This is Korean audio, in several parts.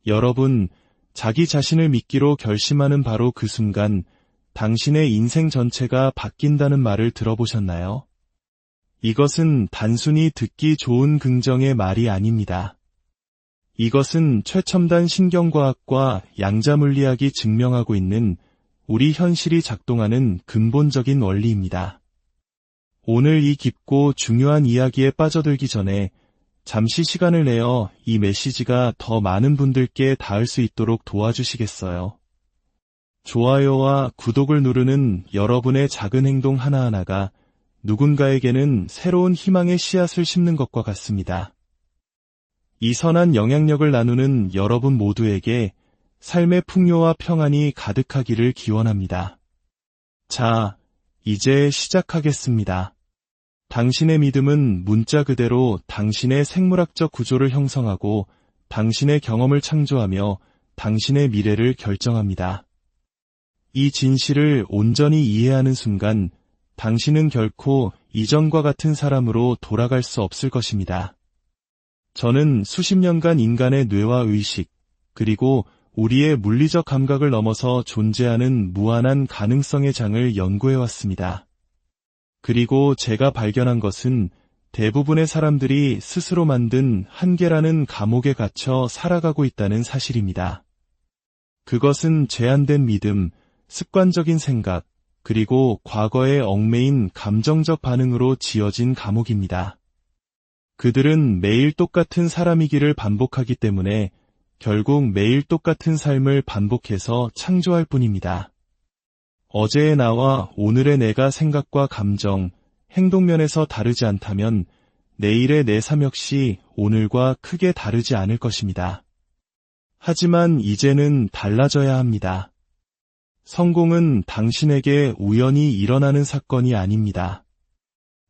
여러분, 자기 자신을 믿기로 결심하는 바로 그 순간 당신의 인생 전체가 바뀐다는 말을 들어보셨나요? 이것은 단순히 듣기 좋은 긍정의 말이 아닙니다. 이것은 최첨단 신경과학과 양자물리학이 증명하고 있는 우리 현실이 작동하는 근본적인 원리입니다. 오늘 이 깊고 중요한 이야기에 빠져들기 전에 잠시 시간을 내어 이 메시지가 더 많은 분들께 닿을 수 있도록 도와주시겠어요? 좋아요와 구독을 누르는 여러분의 작은 행동 하나하나가 누군가에게는 새로운 희망의 씨앗을 심는 것과 같습니다. 이 선한 영향력을 나누는 여러분 모두에게 삶의 풍요와 평안이 가득하기를 기원합니다. 자, 이제 시작하겠습니다. 당신의 믿음은 문자 그대로 당신의 생물학적 구조를 형성하고 당신의 경험을 창조하며 당신의 미래를 결정합니다. 이 진실을 온전히 이해하는 순간 당신은 결코 이전과 같은 사람으로 돌아갈 수 없을 것입니다. 저는 수십 년간 인간의 뇌와 의식, 그리고 우리의 물리적 감각을 넘어서 존재하는 무한한 가능성의 장을 연구해왔습니다. 그리고 제가 발견한 것은 대부분의 사람들이 스스로 만든 한계라는 감옥에 갇혀 살아가고 있다는 사실입니다. 그것은 제한된 믿음, 습관적인 생각, 그리고 과거에 얽매인 감정적 반응으로 지어진 감옥입니다. 그들은 매일 똑같은 사람이기를 반복하기 때문에 결국 매일 똑같은 삶을 반복해서 창조할 뿐입니다. 어제의 나와 오늘의 내가 생각과 감정, 행동면에서 다르지 않다면 내일의 내 삶 역시 오늘과 크게 다르지 않을 것입니다. 하지만 이제는 달라져야 합니다. 성공은 당신에게 우연히 일어나는 사건이 아닙니다.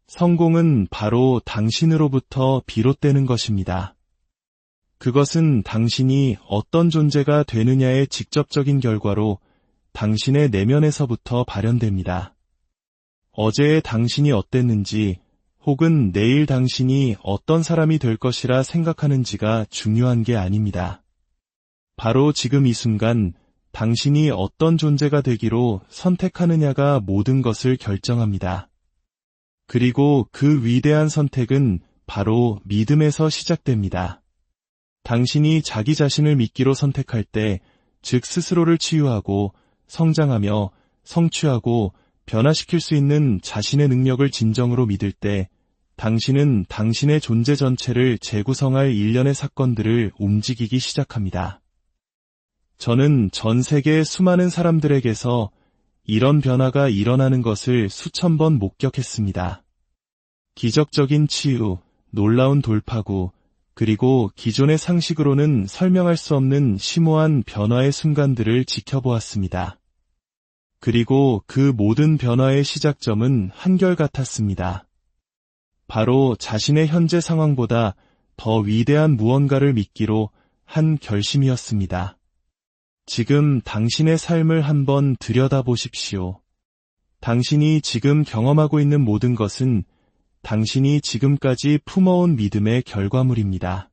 성공은 바로 당신으로부터 비롯되는 것입니다. 그것은 당신이 어떤 존재가 되느냐의 직접적인 결과로 당신의 내면에서부터 발현됩니다. 어제의 당신이 어땠는지 혹은 내일 당신이 어떤 사람이 될 것이라 생각하는지가 중요한 게 아닙니다. 바로 지금 이 순간 당신이 어떤 존재가 되기로 선택하느냐가 모든 것을 결정합니다. 그리고 그 위대한 선택은 바로 믿음에서 시작됩니다. 당신이 자기 자신을 믿기로 선택할 때, 즉 스스로를 치유하고 성장하며 성취하고 변화시킬 수 있는 자신의 능력을 진정으로 믿을 때, 당신은 당신의 존재 전체를 재구성할 일련의 사건들을 움직이기 시작합니다. 저는 전 세계의 수많은 사람들에게서 이런 변화가 일어나는 것을 수천 번 목격했습니다. 기적적인 치유, 놀라운 돌파구, 그리고 기존의 상식으로는 설명할 수 없는 심오한 변화의 순간들을 지켜보았습니다. 그리고 그 모든 변화의 시작점은 한결같았습니다. 바로 자신의 현재 상황보다 더 위대한 무언가를 믿기로 한 결심이었습니다. 지금 당신의 삶을 한번 들여다보십시오. 당신이 지금 경험하고 있는 모든 것은 당신이 지금까지 품어온 믿음의 결과물입니다.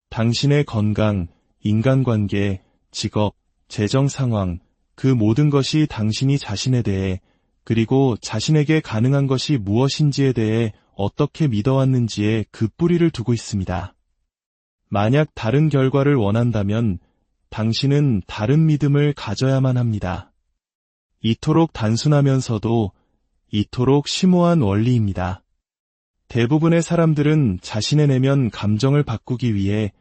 당신의 건강, 인간관계, 직업, 재정 상황, 그 모든 것이 당신이 자신에 대해, 그리고 자신에게 가능한 것이 무엇인지에 대해 어떻게 믿어왔는지에 그 뿌리를 두고 있습니다. 만약 다른 결과를 원한다면 당신은 다른 믿음을 가져야만 합니다. 이토록 단순하면서도 이토록 심오한 원리입니다. 대부분의 사람들은 자신의 내면 감정을 바꾸기 위해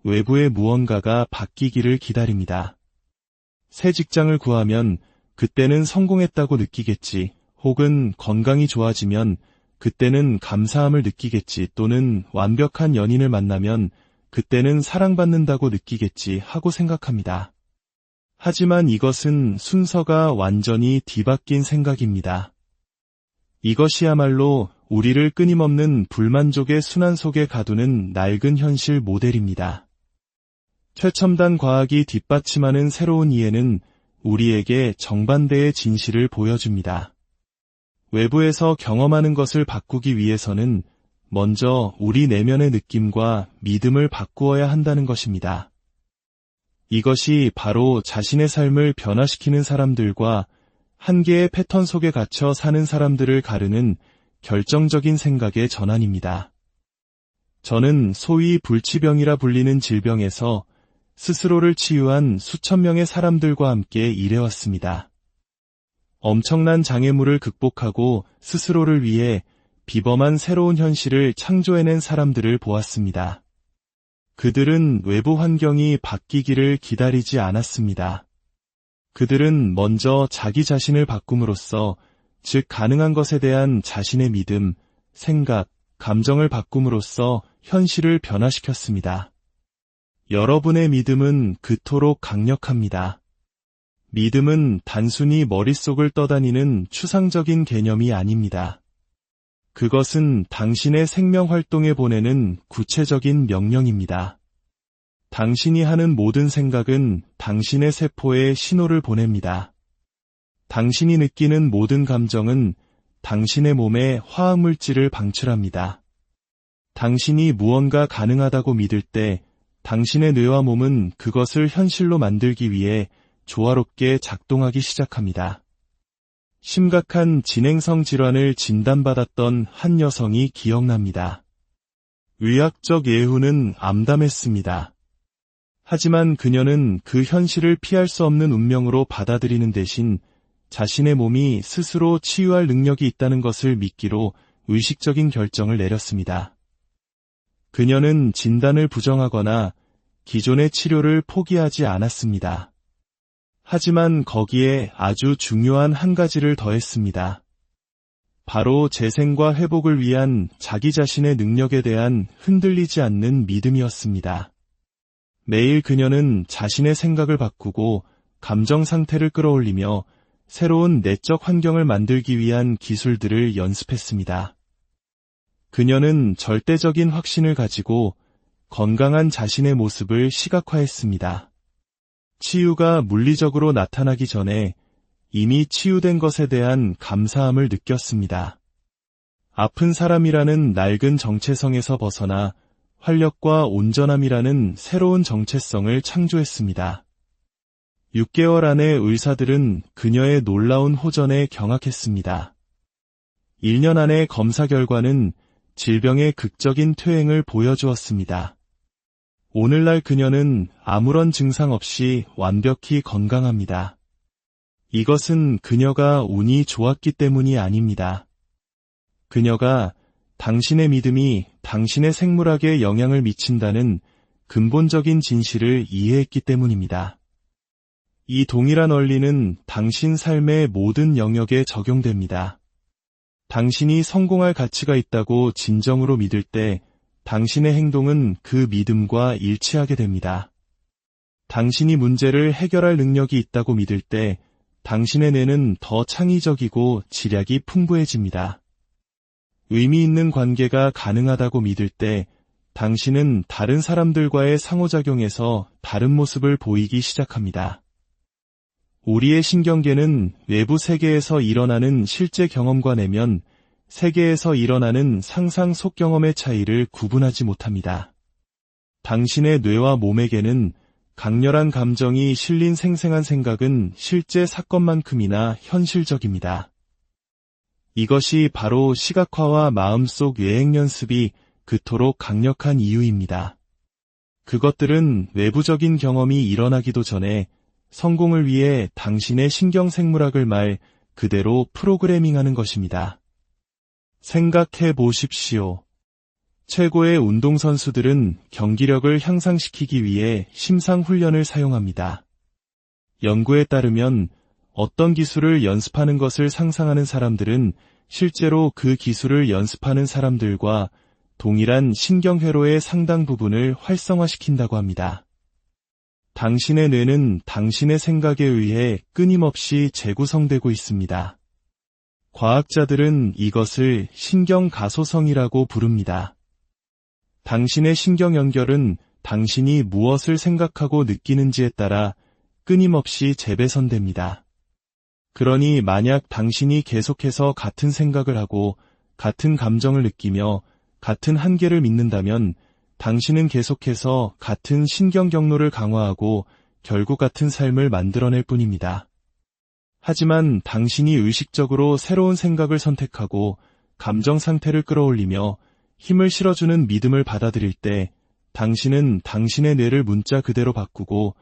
외부의 무언가가 바뀌기를 기다립니다. 새 직장을 구하면 그때는 성공했다고 느끼겠지, 혹은 건강이 좋아지면 그때는 감사함을 느끼겠지, 또는 완벽한 연인을 만나면 그때는 사랑받는다고 느끼겠지 하고 생각합니다. 하지만 이것은 순서가 완전히 뒤바뀐 생각입니다. 이것이야말로 우리를 끊임없는 불만족의 순환 속에 가두는 낡은 현실 모델입니다. 최첨단 과학이 뒷받침하는 새로운 이해는 우리에게 정반대의 진실을 보여줍니다. 외부에서 경험하는 것을 바꾸기 위해서는 먼저 우리 내면의 느낌과 믿음을 바꾸어야 한다는 것입니다. 이것이 바로 자신의 삶을 변화시키는 사람들과 한 개의 패턴 속에 갇혀 사는 사람들을 가르는 결정적인 생각의 전환입니다. 저는 소위 불치병이라 불리는 질병에서 스스로를 치유한 수천 명의 사람들과 함께 일해왔습니다. 엄청난 장애물을 극복하고 스스로를 위해 비범한 새로운 현실을 창조해낸 사람들을 보았습니다. 그들은 외부 환경이 바뀌기를 기다리지 않았습니다. 그들은 먼저 자기 자신을 바꿈으로써, 즉 가능한 것에 대한 자신의 믿음, 생각, 감정을 바꿈으로써 현실을 변화시켰습니다. 여러분의 믿음은 그토록 강력합니다. 믿음은 단순히 머릿속을 떠다니는 추상적인 개념이 아닙니다. 그것은 당신의 생명 활동에 보내는 구체적인 명령입니다. 당신이 하는 모든 생각은 당신의 세포에 신호를 보냅니다. 당신이 느끼는 모든 감정은 당신의 몸에 화학물질을 방출합니다. 당신이 무언가 가능하다고 믿을 때 당신의 뇌와 몸은 그것을 현실로 만들기 위해 조화롭게 작동하기 시작합니다. 심각한 진행성 질환을 진단받았던 한 여성이 기억납니다. 의학적 예후는 암담했습니다. 하지만 그녀는 그 현실을 피할 수 없는 운명으로 받아들이는 대신 자신의 몸이 스스로 치유할 능력이 있다는 것을 믿기로 의식적인 결정을 내렸습니다. 그녀는 진단을 부정하거나 기존의 치료를 포기하지 않았습니다. 하지만 거기에 아주 중요한 한 가지를 더했습니다. 바로 재생과 회복을 위한 자기 자신의 능력에 대한 흔들리지 않는 믿음이었습니다. 매일 그녀는 자신의 생각을 바꾸고 감정 상태를 끌어올리며 새로운 내적 환경을 만들기 위한 기술들을 연습했습니다. 그녀는 절대적인 확신을 가지고 건강한 자신의 모습을 시각화했습니다. 치유가 물리적으로 나타나기 전에 이미 치유된 것에 대한 감사함을 느꼈습니다. 아픈 사람이라는 낡은 정체성에서 벗어나 활력과 온전함이라는 새로운 정체성을 창조했습니다. 6개월 안에 의사들은 그녀의 놀라운 호전에 경악했습니다. 1년 안의 검사 결과는 질병의 극적인 퇴행을 보여주었습니다. 오늘날 그녀는 아무런 증상 없이 완벽히 건강합니다. 이것은 그녀가 운이 좋았기 때문이 아닙니다. 그녀가 당신의 믿음이 당신의 생물학에 영향을 미친다는 근본적인 진실을 이해했기 때문입니다. 이 동일한 원리는 당신 삶의 모든 영역에 적용됩니다. 당신이 성공할 가치가 있다고 진정으로 믿을 때 당신의 행동은 그 믿음과 일치하게 됩니다. 당신이 문제를 해결할 능력이 있다고 믿을 때 당신의 뇌는 더 창의적이고 지략이 풍부해집니다. 의미 있는 관계가 가능하다고 믿을 때 당신은 다른 사람들과의 상호작용에서 다른 모습을 보이기 시작합니다. 우리의 신경계는 외부 세계에서 일어나는 실제 경험과 내면 세계에서 일어나는 상상 속 경험의 차이를 구분하지 못합니다. 당신의 뇌와 몸에게는 강렬한 감정이 실린 생생한 생각은 실제 사건만큼이나 현실적입니다. 이것이 바로 시각화와 마음속 여행 연습이 그토록 강력한 이유입니다. 그것들은 외부적인 경험이 일어나기도 전에 성공을 위해 당신의 신경생물학을 말 그대로 프로그래밍하는 것입니다. 생각해 보십시오. 최고의 운동선수들은 경기력을 향상시키기 위해 심상훈련을 사용합니다. 연구에 따르면 어떤 기술을 연습하는 것을 상상하는 사람들은 실제로 그 기술을 연습하는 사람들과 동일한 신경회로의 상당 부분을 활성화시킨다고 합니다. 당신의 뇌는 당신의 생각에 의해 끊임없이 재구성되고 있습니다. 과학자들은 이것을 신경가소성이라고 부릅니다. 당신의 신경 연결은 당신이 무엇을 생각하고 느끼는지에 따라 끊임없이 재배선됩니다. 그러니 만약 당신이 계속해서 같은 생각을 하고 같은 감정을 느끼며 같은 한계를 믿는다면 당신은 계속해서 같은 신경 경로를 강화하고 결국 같은 삶을 만들어낼 뿐입니다. 하지만 당신이 의식적으로 새로운 생각을 선택하고 감정 상태를 끌어올리며 힘을 실어주는 믿음을 받아들일 때 당신은 당신의 뇌를 문자 그대로 바꾸고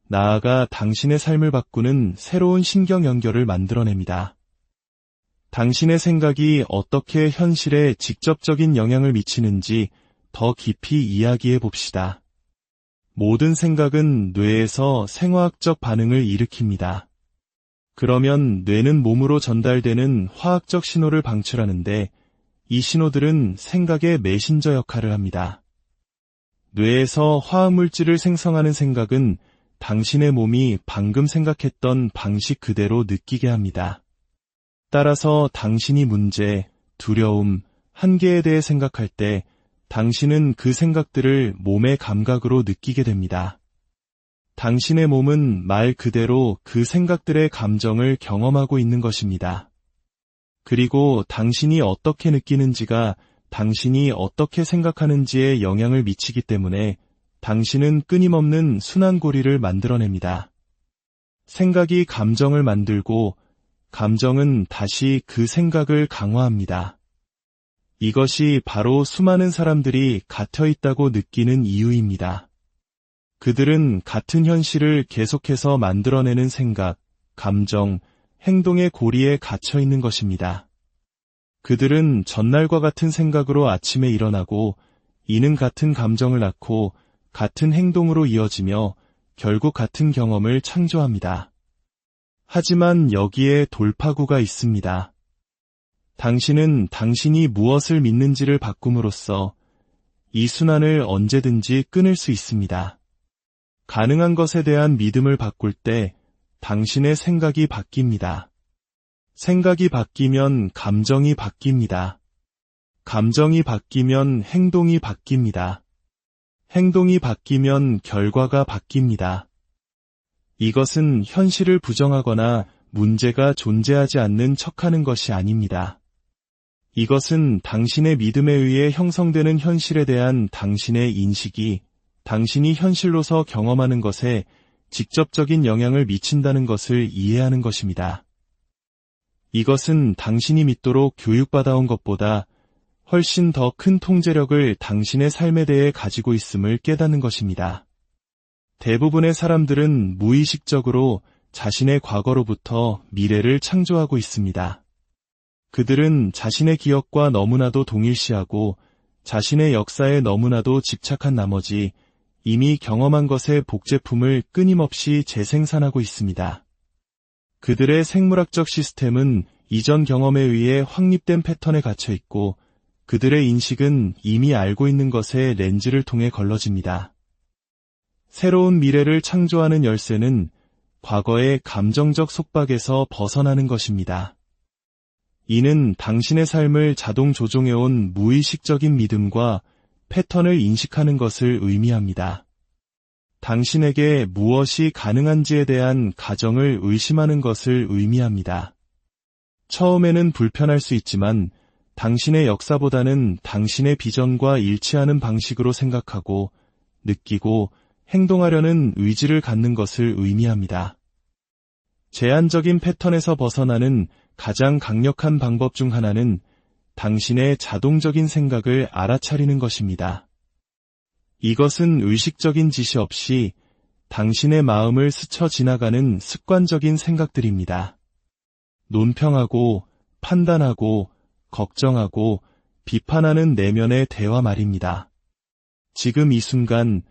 나아가 당신의 삶을 바꾸는 새로운 신경 연결을 만들어냅니다. 당신의 생각이 어떻게 현실에 직접적인 영향을 미치는지 더 깊이 이야기해 봅시다. 모든 생각은 뇌에서 생화학적 반응을 일으킵니다. 그러면 뇌는 몸으로 전달되는 화학적 신호를 방출하는데 이 신호들은 생각의 메신저 역할을 합니다. 뇌에서 화학물질을 생성하는 생각은 당신의 몸이 방금 생각했던 방식 그대로 느끼게 합니다. 따라서 당신이 문제, 두려움, 한계에 대해 생각할 때 당신은 그 생각들을 몸의 감각으로 느끼게 됩니다. 당신의 몸은 말 그대로 그 생각들의 감정을 경험하고 있는 것입니다. 그리고 당신이 어떻게 느끼는지가 당신이 어떻게 생각하는지에 영향을 미치기 때문에 당신은 끊임없는 순환고리를 만들어냅니다. 생각이 감정을 만들고 감정은 다시 그 생각을 강화합니다. 이것이 바로 수많은 사람들이 갇혀 있다고 느끼는 이유입니다. 그들은 같은 현실을 계속해서 만들어내는 생각, 감정, 행동의 고리에 갇혀 있는 것입니다. 그들은 전날과 같은 생각으로 아침에 일어나고 이는 같은 감정을 낳고 같은 행동으로 이어지며 결국 같은 경험을 창조합니다. 하지만 여기에 돌파구가 있습니다. 당신은 당신이 무엇을 믿는지를 바꿈으로써 이 순환을 언제든지 끊을 수 있습니다. 가능한 것에 대한 믿음을 바꿀 때 당신의 생각이 바뀝니다. 생각이 바뀌면 감정이 바뀝니다. 감정이 바뀌면 행동이 바뀝니다. 행동이 바뀌면 결과가 바뀝니다. 이것은 현실을 부정하거나 문제가 존재하지 않는 척하는 것이 아닙니다. 이것은 당신의 믿음에 의해 형성되는 현실에 대한 당신의 인식이 당신이 현실로서 경험하는 것에 직접적인 영향을 미친다는 것을 이해하는 것입니다. 이것은 당신이 믿도록 교육받아온 것보다 훨씬 더 큰 통제력을 당신의 삶에 대해 가지고 있음을 깨닫는 것입니다. 대부분의 사람들은 무의식적으로 자신의 과거로부터 미래를 창조하고 있습니다. 그들은 자신의 기억과 너무나도 동일시하고 자신의 역사에 너무나도 집착한 나머지 이미 경험한 것의 복제품을 끊임없이 재생산하고 있습니다. 그들의 생물학적 시스템은 이전 경험에 의해 확립된 패턴에 갇혀 있고 그들의 인식은 이미 알고 있는 것의 렌즈를 통해 걸러집니다. 새로운 미래를 창조하는 열쇠는 과거의 감정적 속박에서 벗어나는 것입니다. 이는 당신의 삶을 자동 조종해온 무의식적인 믿음과 패턴을 인식하는 것을 의미합니다. 당신에게 무엇이 가능한지에 대한 가정을 의심하는 것을 의미합니다. 처음에는 불편할 수 있지만 당신의 역사보다는 당신의 비전과 일치하는 방식으로 생각하고 느끼고 행동하려는 의지를 갖는 것을 의미합니다. 제한적인 패턴에서 벗어나는 가장 강력한 방법 중 하나는 당신의 자동적인 생각을 알아차리는 것입니다. 이것은 의식적인 지시 없이 당신의 마음을 스쳐 지나가는 습관적인 생각들입니다. 논평하고 판단하고 걱정하고 비판하는 내면의 대화 말입니다. 지금 이 순간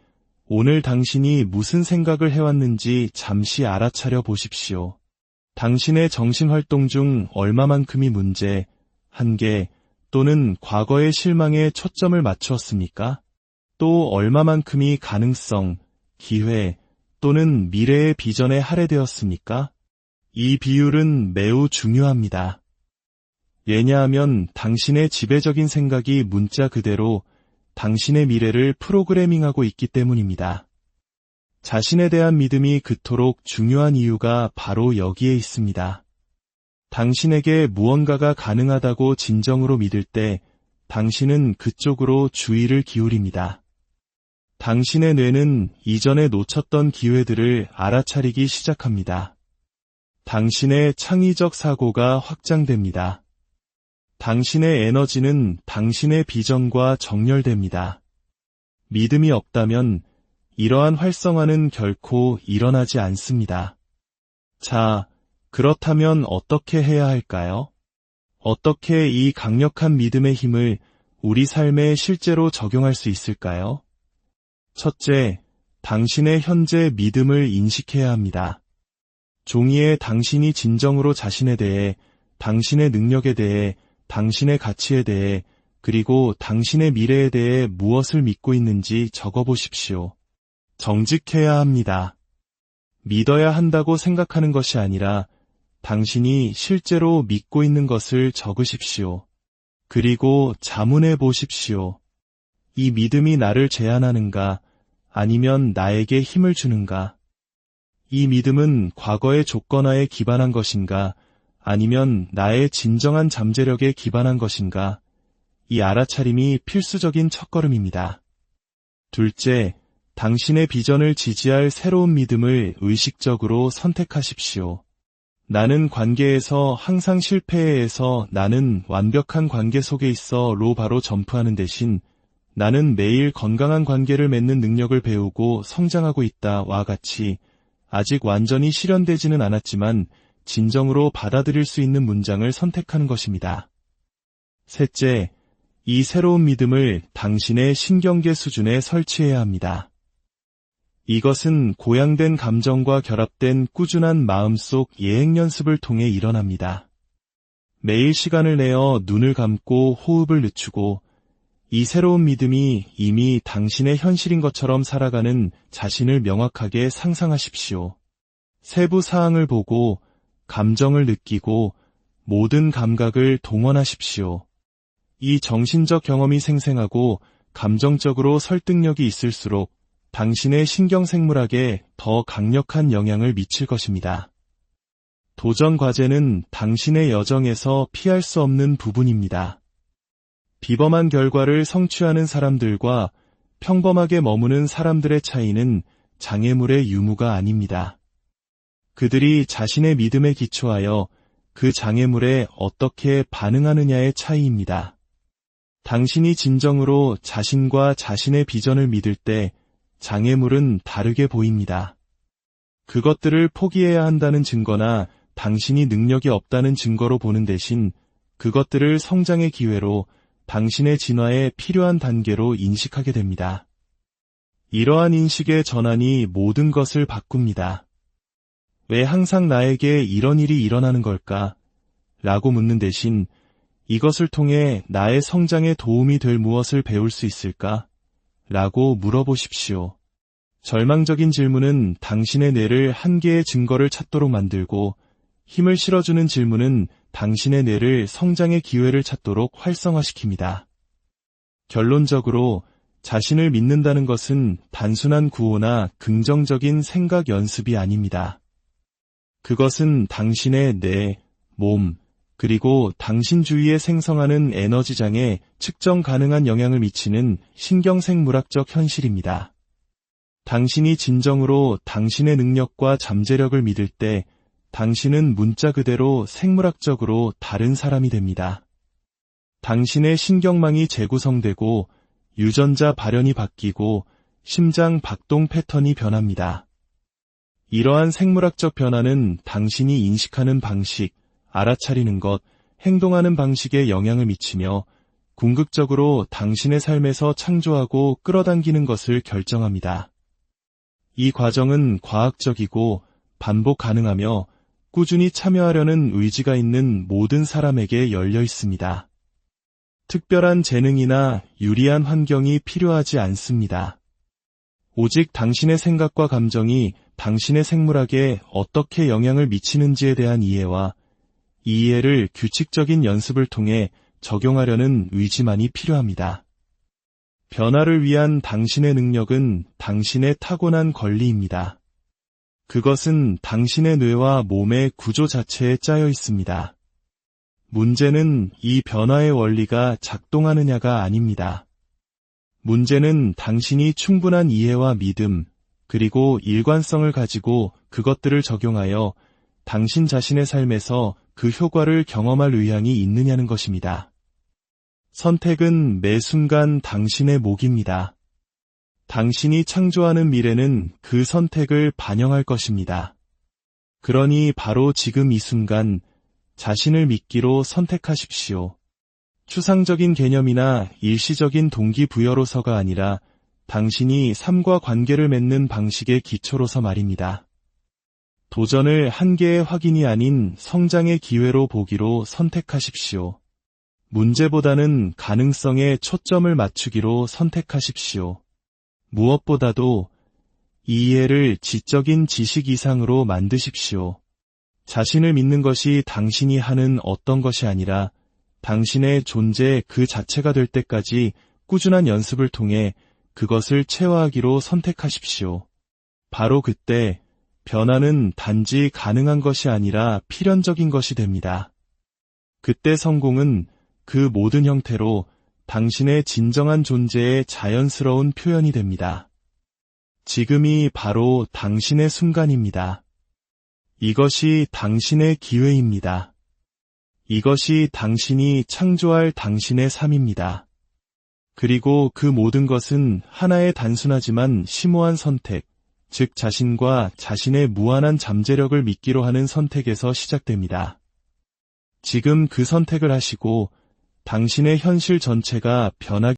오늘 당신이 무슨 생각을 해왔는지 잠시 알아차려 보십시오. 당신의 정신활동 중 얼마만큼이 문제, 한계 또는 과거의 실망에 초점을 맞추었습니까? 또 얼마만큼이 가능성, 기회 또는 미래의 비전에 할애되었습니까? 이 비율은 매우 중요합니다. 왜냐하면 당신의 지배적인 생각이 문자 그대로 당신의 미래를 프로그래밍하고 있기 때문입니다. 자신에 대한 믿음이 그토록 중요한 이유가 바로 여기에 있습니다. 당신에게 무언가가 가능하다고 진정으로 믿을 때 당신은 그쪽으로 주의를 기울입니다. 당신의 뇌는 이전에 놓쳤던 기회들을 알아차리기 시작합니다. 당신의 창의적 사고가 확장됩니다. 당신의 에너지는 당신의 비전과 정렬됩니다. 믿음이 없다면 이러한 활성화는 결코 일어나지 않습니다. 자, 그렇다면 어떻게 해야 할까요? 어떻게 이 강력한 믿음의 힘을 우리 삶에 실제로 적용할 수 있을까요? 첫째, 당신의 현재 믿음을 인식해야 합니다. 종이에 당신이 진정으로 자신에 대해, 당신의 능력에 대해, 당신의 가치에 대해, 그리고 당신의 미래에 대해 무엇을 믿고 있는지 적어보십시오. 정직해야 합니다. 믿어야 한다고 생각하는 것이 아니라 당신이 실제로 믿고 있는 것을 적으십시오. 그리고 자문해 보십시오. 이 믿음이 나를 제한하는가, 아니면 나에게 힘을 주는가? 이 믿음은 과거의 조건화에 기반한 것인가, 아니면 나의 진정한 잠재력에 기반한 것인가? 이 알아차림이 필수적인 첫걸음입니다. 둘째, 당신의 비전을 지지할 새로운 믿음을 의식적으로 선택하십시오. 나는 관계에서 항상 실패해서 나는 완벽한 관계 속에 있어로 바로 점프하는 대신 나는 매일 건강한 관계를 맺는 능력을 배우고 성장하고 있다와 같이 아직 완전히 실현되지는 않았지만 진정으로 받아들일 수 있는 문장을 선택하는 것입니다. 셋째, 이 새로운 믿음을 당신의 신경계 수준에 설치해야 합니다. 이것은 고양된 감정과 결합된 꾸준한 마음속 예행 연습을 통해 일어납니다. 매일 시간을 내어 눈을 감고 호흡을 늦추고 이 새로운 믿음이 이미 당신의 현실인 것처럼 살아가는 자신을 명확하게 상상하십시오. 세부 사항을 보고 감정을 느끼고 모든 감각을 동원하십시오. 이 정신적 경험이 생생하고 감정적으로 설득력이 있을수록 당신의 신경생물학에 더 강력한 영향을 미칠 것입니다. 도전 과제는 당신의 여정에서 피할 수 없는 부분입니다. 비범한 결과를 성취하는 사람들과 평범하게 머무는 사람들의 차이는 장애물의 유무가 아닙니다. 그들이 자신의 믿음에 기초하여 그 장애물에 어떻게 반응하느냐의 차이입니다. 당신이 진정으로 자신과 자신의 비전을 믿을 때 장애물은 다르게 보입니다. 그것들을 포기해야 한다는 증거나 당신이 능력이 없다는 증거로 보는 대신 그것들을 성장의 기회로 당신의 진화에 필요한 단계로 인식하게 됩니다. 이러한 인식의 전환이 모든 것을 바꿉니다. 왜 항상 나에게 이런 일이 일어나는 걸까? 라고 묻는 대신 이것을 통해 나의 성장에 도움이 될 무엇을 배울 수 있을까? 라고 물어보십시오. 절망적인 질문은 당신의 뇌를 한계의 증거를 찾도록 만들고 힘을 실어주는 질문은 당신의 뇌를 성장의 기회를 찾도록 활성화시킵니다. 결론적으로 자신을 믿는다는 것은 단순한 구호나 긍정적인 생각 연습이 아닙니다. 그것은 당신의 뇌, 몸, 그리고 당신 주위에 생성하는 에너지장에 측정 가능한 영향을 미치는 신경생물학적 현실입니다. 당신이 진정으로 당신의 능력과 잠재력을 믿을 때 당신은 문자 그대로 생물학적으로 다른 사람이 됩니다. 당신의 신경망이 재구성되고 유전자 발현이 바뀌고 심장 박동 패턴이 변합니다. 이러한 생물학적 변화는 당신이 인식하는 방식, 알아차리는 것, 행동하는 방식에 영향을 미치며 궁극적으로 당신의 삶에서 창조하고 끌어당기는 것을 결정합니다. 이 과정은 과학적이고 반복 가능하며 꾸준히 참여하려는 의지가 있는 모든 사람에게 열려 있습니다. 특별한 재능이나 유리한 환경이 필요하지 않습니다. 오직 당신의 생각과 감정이 당신의 생물학에 어떻게 영향을 미치는지에 대한 이해와 이 이해를 규칙적인 연습을 통해 적용하려는 의지만이 필요합니다. 변화를 위한 당신의 능력은 당신의 타고난 권리입니다. 그것은 당신의 뇌와 몸의 구조 자체에 짜여 있습니다. 문제는 이 변화의 원리가 작동하느냐가 아닙니다. 문제는 당신이 충분한 이해와 믿음, 그리고 일관성을 가지고 그것들을 적용하여 당신 자신의 삶에서 그 효과를 경험할 의향이 있느냐는 것입니다. 선택은 매 순간 당신의 몫입니다. 당신이 창조하는 미래는 그 선택을 반영할 것입니다. 그러니 바로 지금 이 순간 자신을 믿기로 선택하십시오. 추상적인 개념이나 일시적인 동기부여로서가 아니라 당신이 삶과 관계를 맺는 방식의 기초로서 말입니다. 도전을 한계의 확인이 아닌 성장의 기회로 보기로 선택하십시오. 문제보다는 가능성에 초점을 맞추기로 선택하십시오. 무엇보다도 이 이해를 지적인 지식 이상으로 만드십시오. 자신을 믿는 것이 당신이 하는 어떤 것이 아니라 당신의 존재 그 자체가 될 때까지 꾸준한 연습을 통해 그것을 체화하기로 선택하십시오. 바로 그때 변화는 단지 가능한 것이 아니라 필연적인 것이 됩니다. 그때 성공은 그 모든 형태로 당신의 진정한 존재의 자연스러운 표현이 됩니다. 지금이 바로 당신의 순간입니다. 이것이 당신의 기회입니다. 이것이 당신이 창조할 당신의 삶입니다. 그리고 그 모든 것은 하나의 단순하지만 심오한 선택, 즉 자신과 자신의 무한한 잠재력을 믿기로 하는 선택에서 시작됩니다. 지금 그 선택을 하시고 당신의 현실 전체가 변하기